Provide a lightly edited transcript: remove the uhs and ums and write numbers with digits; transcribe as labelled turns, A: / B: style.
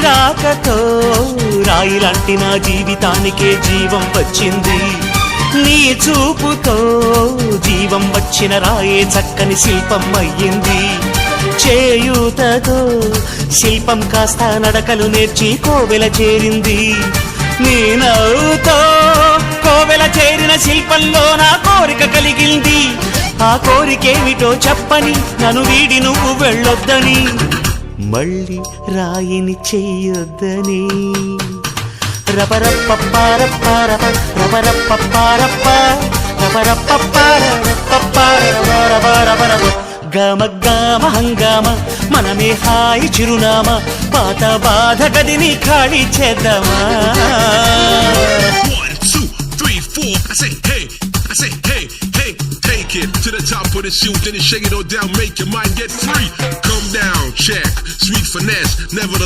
A: రాకతో రాయిలాంటి నా జీవితానికే జీవం వచ్చింది. నీ చూపుతో జీవం వచ్చిన రాయే చక్కని శిల్పం అయ్యింది. చేయూతతో శిల్పం కాస్త నడకలు నేర్చి కోవెల చేరింది. నీ నవ్వుతో కోవెల చేరిన శిల్పంలో నా కోరిక కలిగింది. ఆ కోరికేమిటో చెప్పని నన్ను వీడి నువ్వు వెళ్ళొద్దని, మళ్ళీ రాయిని చెయ్యొద్దని. రపరప్పపారప్పారప రపరప్పపారప్ప రపరప్పపారపపారపరపరపరపరప గమ గమ హంగామ మనమే హాయి చిరునామా, పాత బాధ గదిని ఖాళీ చేద్దామా.
B: 1 2 3 4 I say hey, hey, take it to the top of the shoot, then you shake it all down, make your mind get free. Come down, check, sweet finesse, never